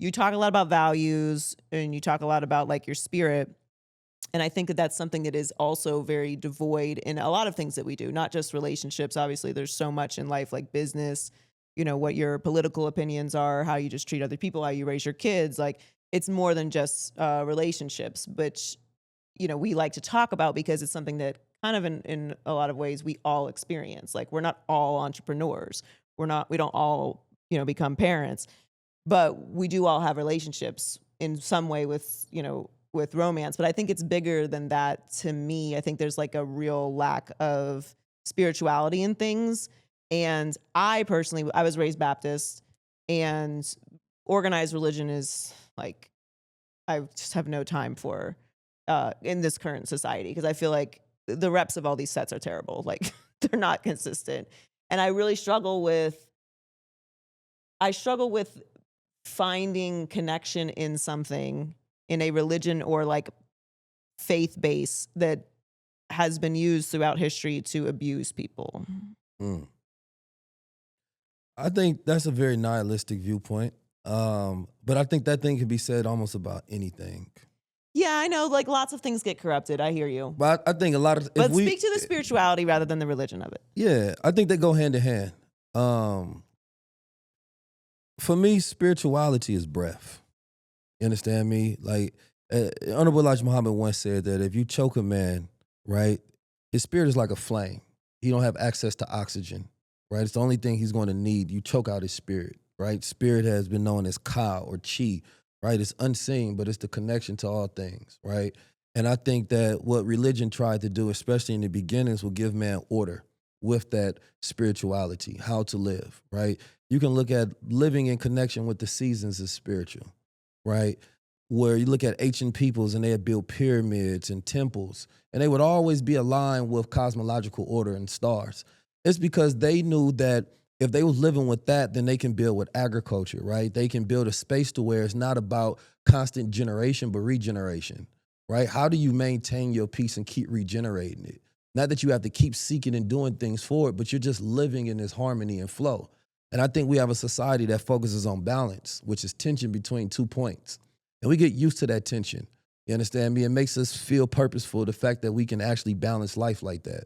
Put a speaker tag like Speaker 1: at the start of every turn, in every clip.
Speaker 1: you talk a lot about values and you talk a lot about like your spirit. And I think that that's something that is also very devoid in a lot of things that we do, not just relationships. Obviously, there's so much in life like business, what your political opinions are, how you just treat other people, how you raise your kids. Like it's more than just relationships, which, we like to talk about because it's something that kind of in a lot of ways we all experience. Like we're not all entrepreneurs. We don't all, become parents, but we do all have relationships in some way with romance. But I think it's bigger than that to me. I think there's like a real lack of spirituality in things. And I personally, I was raised Baptist, and organized religion is like, I just have no time for in this current society, because I feel like the reps of all these sets are terrible. Like they're not consistent. And I really struggle with finding connection in something, in a religion or like faith base that has been used throughout history to abuse people.
Speaker 2: Mm. I think that's a very nihilistic viewpoint. But I think that thing can be said almost about anything.
Speaker 1: Yeah, I know, like lots of things get corrupted. I hear you.
Speaker 2: But I think a lot of
Speaker 1: But speak to the spirituality rather than the religion of it.
Speaker 2: Yeah, I think they go hand in hand. For me, spirituality is breath. You understand me? Like, Honorable Elijah Muhammad once said that if you choke a man, right, his spirit is like a flame. He don't have access to oxygen, right? It's the only thing he's going to need. You choke out his spirit, right? Spirit has been known as ka or chi, right? It's unseen, but it's the connection to all things, right? And I think that what religion tried to do, especially in the beginnings, will give man order with that spirituality, how to live, right? You can look at living in connection with the seasons as spiritual, right? Where you look at ancient peoples and they had built pyramids and temples, and they would always be aligned with cosmological order and stars. It's because they knew that if they was living with that, then they can build with agriculture, right? They can build a space to where it's not about constant generation, but regeneration, right? How do you maintain your peace and keep regenerating it? Not that you have to keep seeking and doing things for it, but you're just living in this harmony and flow. And I think we have a society that focuses on balance, which is tension between 2 points. And we get used to that tension. You understand me? It makes us feel purposeful, the fact that we can actually balance life like that.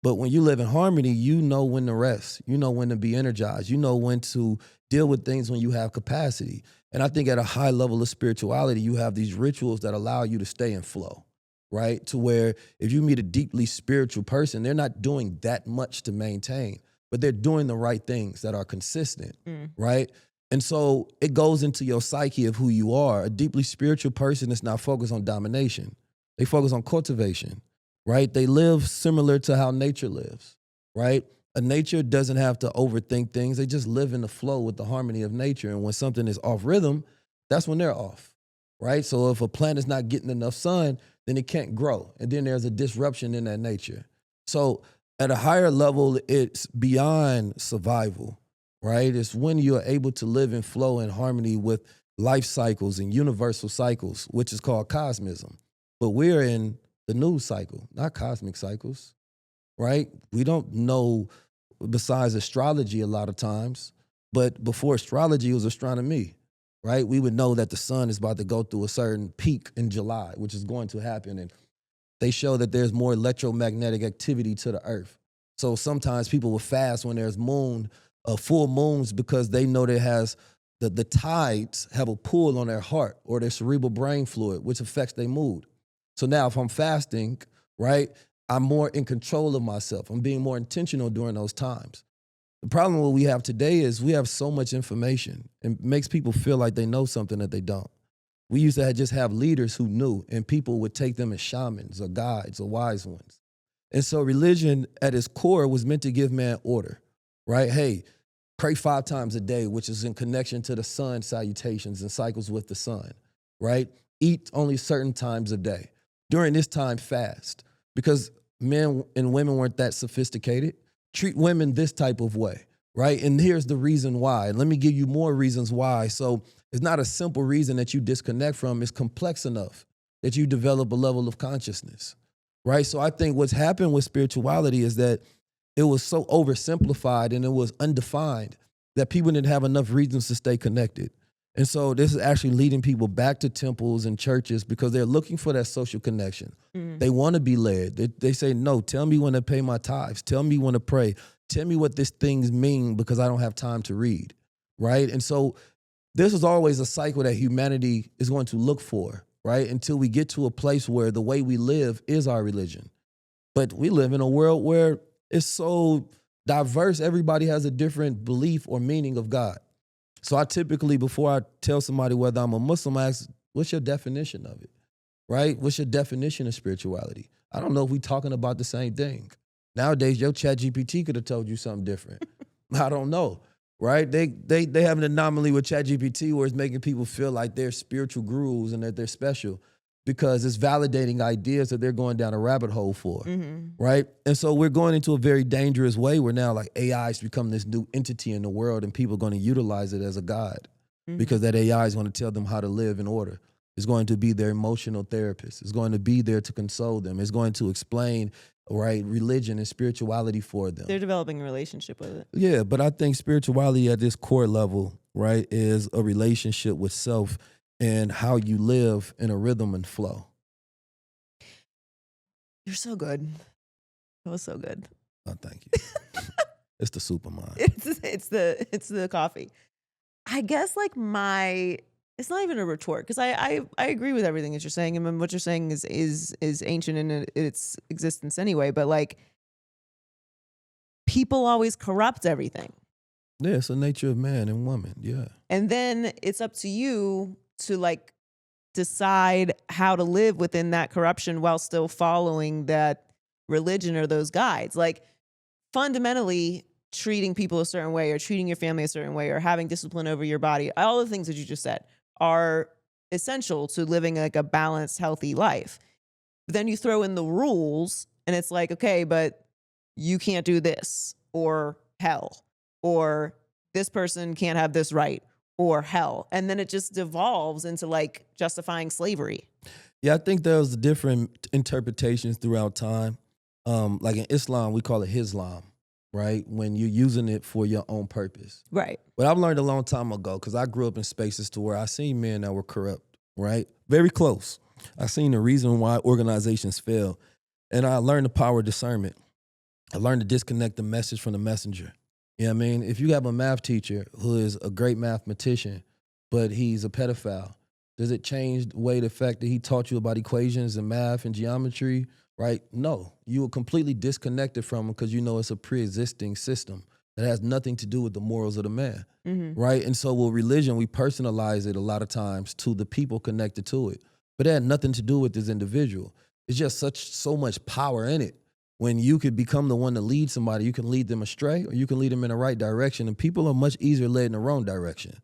Speaker 2: But when you live in harmony, you know when to rest. You know when to be energized. You know when to deal with things when you have capacity. And I think at a high level of spirituality, you have these rituals that allow you to stay in flow, right? To where if you meet a deeply spiritual person, they're not doing that much to maintain, but they're doing the right things that are consistent, right? And so it goes into your psyche of who you are. A deeply spiritual person is not focused on domination. They focus on cultivation, right? They live similar to how nature lives, right? A nature doesn't have to overthink things. They just live in the flow with the harmony of nature. And when something is off rhythm, that's when they're off, right? So if a plant is not getting enough sun, then it can't grow. And then there's a disruption in that nature. So at a higher level, it's beyond survival, right? It's when you're able to live in flow and harmony with life cycles and universal cycles, which is called cosmism. But we're in the news cycle, not cosmic cycles, right? We don't know besides astrology a lot of times, but before astrology, it was astronomy, right? We would know that the sun is about to go through a certain peak in July, which is going to happen. And they show that there's more electromagnetic activity to the earth. So sometimes people will fast when there's full moons, because they know that has the tides have a pull on their heart or their cerebral brain fluid, which affects their mood. So now if I'm fasting, right, I'm more in control of myself. I'm being more intentional during those times. The problem what we have today is we have so much information, and it makes people feel like they know something that they don't. We used to just have leaders who knew, and people would take them as shamans or guides or wise ones. And so religion at its core was meant to give man order, right? Hey, pray 5 times a day, which is in connection to the sun salutations and cycles with the sun, right? Eat only certain times a day. During this time, fast, because men and women weren't that sophisticated. Treat women this type of way, right? And here's the reason why. Let me give you more reasons why. So it's not a simple reason that you disconnect from. It's complex enough that you develop a level of consciousness, right? So I think what's happened with spirituality is that it was so oversimplified and it was undefined that people didn't have enough reasons to stay connected. And so this is actually leading people back to temples and churches because they're looking for that social connection.
Speaker 1: Mm.
Speaker 2: They want to be led. They say, no, tell me when to pay my tithes. Tell me when to pray. Tell me what these things mean because I don't have time to read, right? And so this is always a cycle that humanity is going to look for, right? Until we get to a place where the way we live is our religion. But we live in a world where it's so diverse. Everybody has a different belief or meaning of God. So I typically, before I tell somebody whether I'm a Muslim, I ask, what's your definition of it, right? What's your definition of spirituality? I don't know if we're talking about the same thing. Nowadays, your chat GPT could have told you something different. I don't know, right? They have an anomaly with chat GPT where it's making people feel like they're spiritual gurus and that they're special because it's validating ideas that they're going down a rabbit hole for, right? And so we're going into a very dangerous way where now like AI has become this new entity in the world and people are going to utilize it as a god because that AI is going to tell them how to live in order. It's going to be their emotional therapist. It's going to be there to console them. It's going to explain, right, religion and spirituality for them.
Speaker 1: They're developing a relationship with it.
Speaker 2: Yeah, but I think spirituality at this core level, right, is a relationship with self and how you live in a rhythm and flow.
Speaker 1: You're so good. That was so good.
Speaker 2: Oh, thank you. It's the supermind.
Speaker 1: It's the coffee. I guess like it's not even a retort because I agree with everything that you're saying. I mean, what you're saying is ancient in its existence anyway. But like, people always corrupt everything.
Speaker 2: Yeah, it's the nature of man and woman. Yeah.
Speaker 1: And then it's up to you to like decide how to live within that corruption while still following that religion or those guides. Like fundamentally treating people a certain way or treating your family a certain way or having discipline over your body, all the things that you just said are essential to living like a balanced, healthy life. But then you throw in the rules and it's like, okay, but you can't do this or hell, or this person can't have this right or hell. And then it just devolves into like justifying slavery.
Speaker 2: Yeah, I think there's different interpretations throughout time. Like in Islam, we call it Hislam, right? When you're using it for your own purpose.
Speaker 1: Right.
Speaker 2: But I've learned a long time ago, because I grew up in spaces to where I seen men that were corrupt, right? Very close. I seen the reason why organizations fail. And I learned the power of discernment. I learned to disconnect the message from the messenger. You know what I mean? If you have a math teacher who is a great mathematician, but he's a pedophile, does it change the fact that he taught you about equations and math and geometry, right? No. You were completely disconnected from him because you know it's a pre-existing system that has nothing to do with the morals of the man, right? And so with religion, we personalize it a lot of times to the people connected to it. But it had nothing to do with this individual. It's just so much power in it. When you could become the one to lead somebody, you can lead them astray or you can lead them in the right direction. And people are much easier led in the wrong direction.